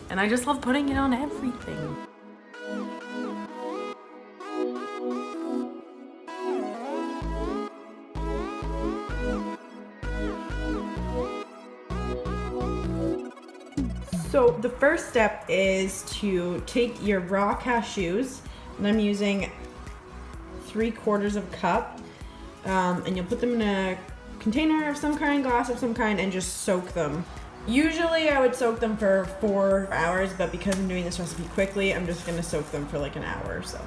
And I just love putting it on everything. So the first step is to take your raw cashews, and I'm using 3/4 cup, and you'll put them in a container of some kind, glass of some kind, and just soak them. Usually I would soak them for 4 hours, but because I'm doing this recipe quickly, I'm just gonna soak them for like an hour or so.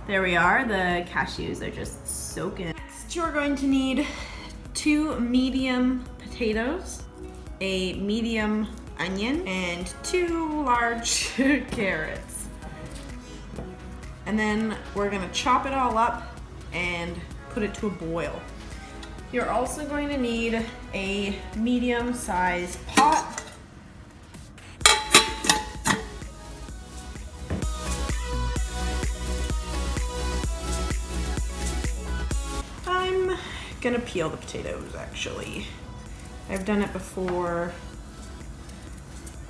There we are, the cashews are just soaking. Next, you're going to need 2 medium potatoes, a medium onion, and 2 large carrots. And then we're gonna chop it all up and put it to a boil. You're also going to need a medium-sized pot. I'm gonna peel the potatoes actually. I've done it before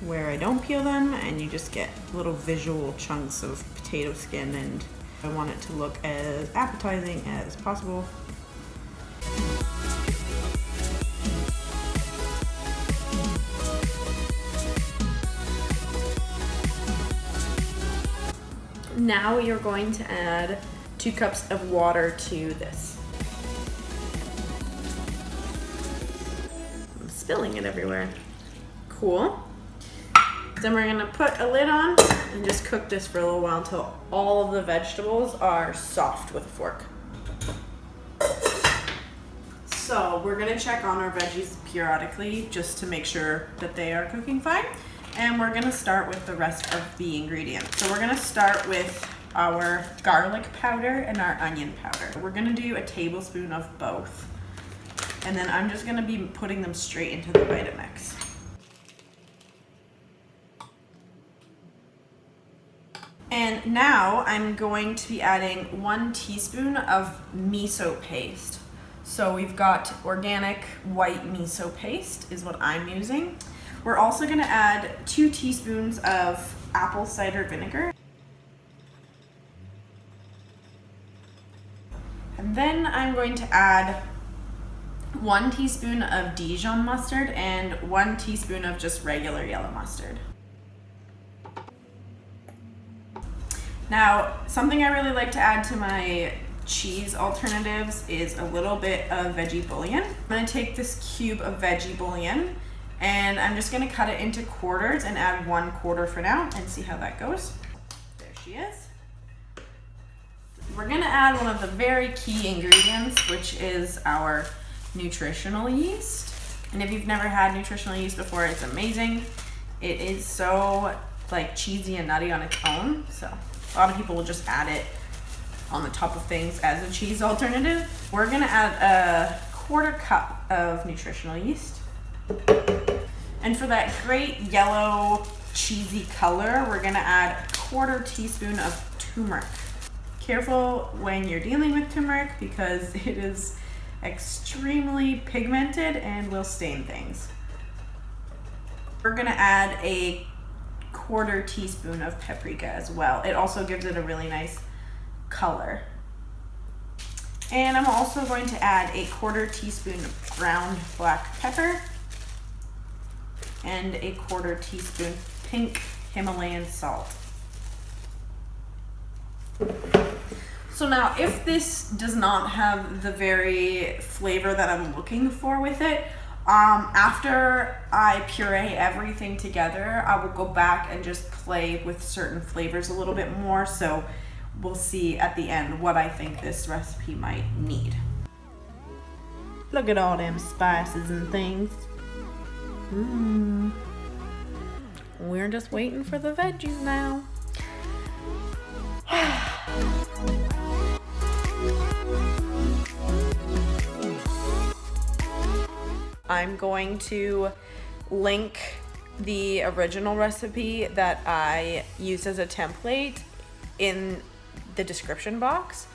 where I don't peel them and you just get little visual chunks of potato skin, and I want it to look as appetizing as possible. Now you're going to add 2 cups of water to this. I'm spilling it everywhere. Cool. Then we're gonna put a lid on and just cook this for a little while until all of the vegetables are soft with a fork. So we're gonna check on our veggies periodically just to make sure that they are cooking fine. And we're gonna start with the rest of the ingredients. So we're gonna start with our garlic powder and our onion powder. We're gonna do a tablespoon of both. And then I'm just gonna be putting them straight into the Vitamix. And now I'm going to be adding 1 teaspoon of miso paste. So we've got organic white miso paste is what I'm using. We're also gonna add 2 teaspoons of apple cider vinegar. And then I'm going to add 1 teaspoon of Dijon mustard and 1 teaspoon of just regular yellow mustard. Now, something I really like to add to my cheese alternatives is a little bit of veggie bouillon. I'm gonna take this cube of veggie bouillon and I'm just gonna cut it into quarters and add 1/4 for now and see how that goes. There she is. We're gonna add one of the very key ingredients, which is our nutritional yeast. And if you've never had nutritional yeast before, it's amazing. It is so like cheesy and nutty on its own. So a lot of people will just add it on the top of things as a cheese alternative. We're gonna add a 1/4 cup of nutritional yeast. And for that great yellow cheesy color, we're gonna add 1/4 teaspoon of turmeric. Careful when you're dealing with turmeric because it is extremely pigmented and will stain things. We're gonna add a 1/4 teaspoon of paprika as well. It also gives it a really nice color. And I'm also going to add a 1/4 teaspoon of ground black pepper and a 1/4 teaspoon pink Himalayan salt. So now if this does not have the very flavor that I'm looking for with it, after I puree everything together, I will go back and just play with certain flavors a little bit more. So we'll see at the end what I think this recipe might need. Look at all them spices and things. We're just waiting for the veggies now. I'm going to link the original recipe that I used as a template in the description box.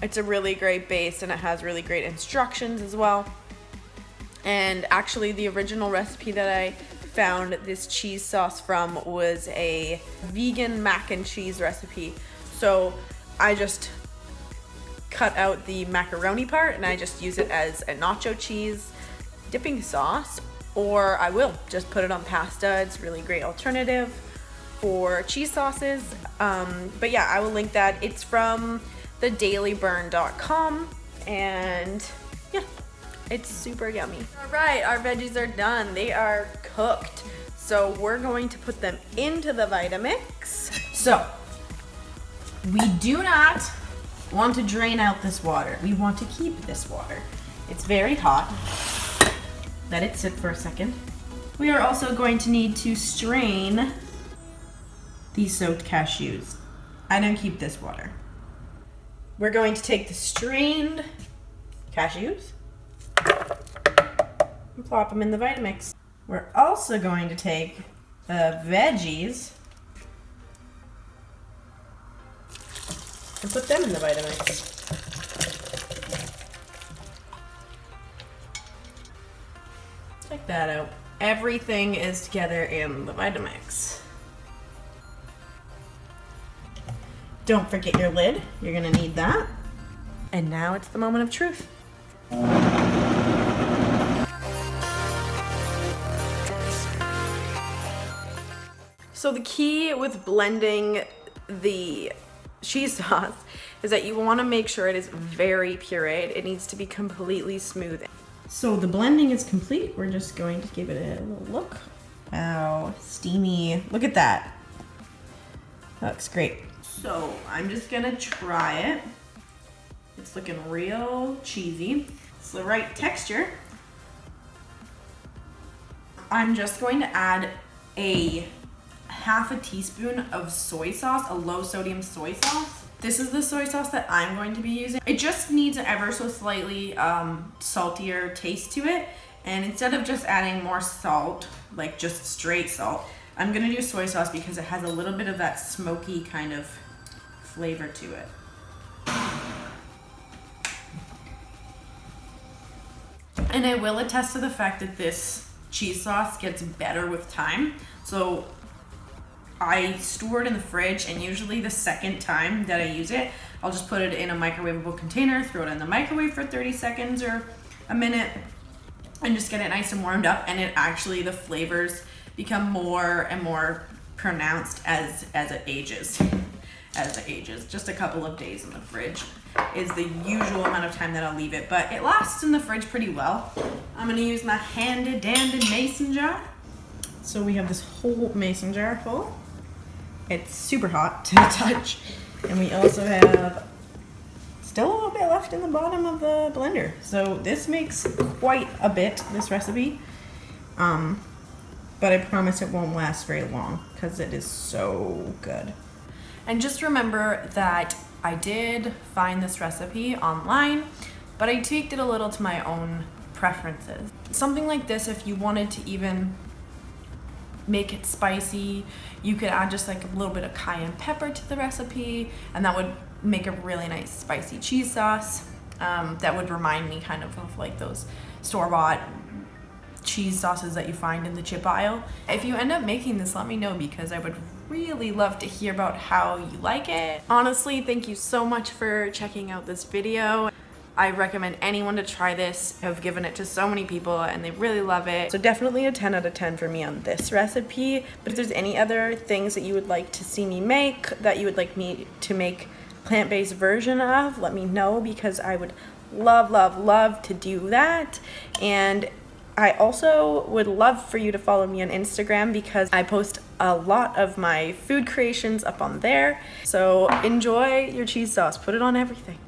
It's a really great base and it has really great instructions as well. And actually the original recipe that I found this cheese sauce from was a vegan mac and cheese recipe. So I just cut out the macaroni part and I just use it as a nacho cheese dipping sauce, or I will just put it on pasta. It's a really great alternative for cheese sauces. But yeah, I will link that. It's from thedailyburn.com, and yeah, it's super yummy. All right, our veggies are done. They are cooked. So we're going to put them into the Vitamix. So we do not want to drain out this water. We want to keep this water. It's very hot. Let it sit for a second. We are also going to need to strain these soaked cashews. I don't keep this water. We're going to take the strained cashews and plop them in the Vitamix. We're also going to take the veggies and put them in the Vitamix. Check that out. Everything is together in the Vitamix. Don't forget your lid. You're gonna need that. And now it's the moment of truth. So the key with blending the cheese sauce is that you want to make sure it is very pureed. It needs to be completely smooth. So the blending is complete. We're just going to give it a little look. Wow, steamy. Look at that. That looks great. So I'm just gonna try it. It's looking real cheesy. It's the right texture. I'm just going to add a half a teaspoon of soy sauce, a low sodium soy sauce. This is the soy sauce that I'm going to be using. It just needs an ever so slightly saltier taste to it. And instead of just adding more salt, like just straight salt, I'm gonna do soy sauce because it has a little bit of that smoky kind of flavor to it. And I will attest to the fact that this cheese sauce gets better with time. So I store it in the fridge, and usually the second time that I use it, I'll just put it in a microwavable container, throw it in the microwave for 30 seconds or a minute, and just get it nice and warmed up. And it actually, the flavors become more and more pronounced as it ages. As it ages. Just a couple of days in the fridge is the usual amount of time that I'll leave it, but it lasts in the fridge pretty well. I'm gonna use my handy dandy mason jar. So we have this whole mason jar full. It's super hot to the touch. And we also have still a little bit left in the bottom of the blender. So this makes quite a bit, this recipe. But I promise it won't last very long because it is so good. And just remember that I did find this recipe online, but I tweaked it a little to my own preferences. Something like this, if you wanted to even make it spicy, you could add just like a little bit of cayenne pepper to the recipe, and that would make a really nice spicy cheese sauce. That would remind me kind of like those store-bought cheese sauces that you find in the chip aisle. If you end up making this, let me know because I would really love to hear about how you like it. Honestly, thank you so much for checking out this video. I recommend anyone to try this. I've given it to so many people and they really love it. So definitely a 10 out of 10 for me on this recipe. But if there's any other things that you would like to see me make, that you would like me to make plant-based version of, let me know because I would love, love, love to do that. And I also would love for you to follow me on Instagram because I post a lot of my food creations up on there. So enjoy your cheese sauce. Put it on everything.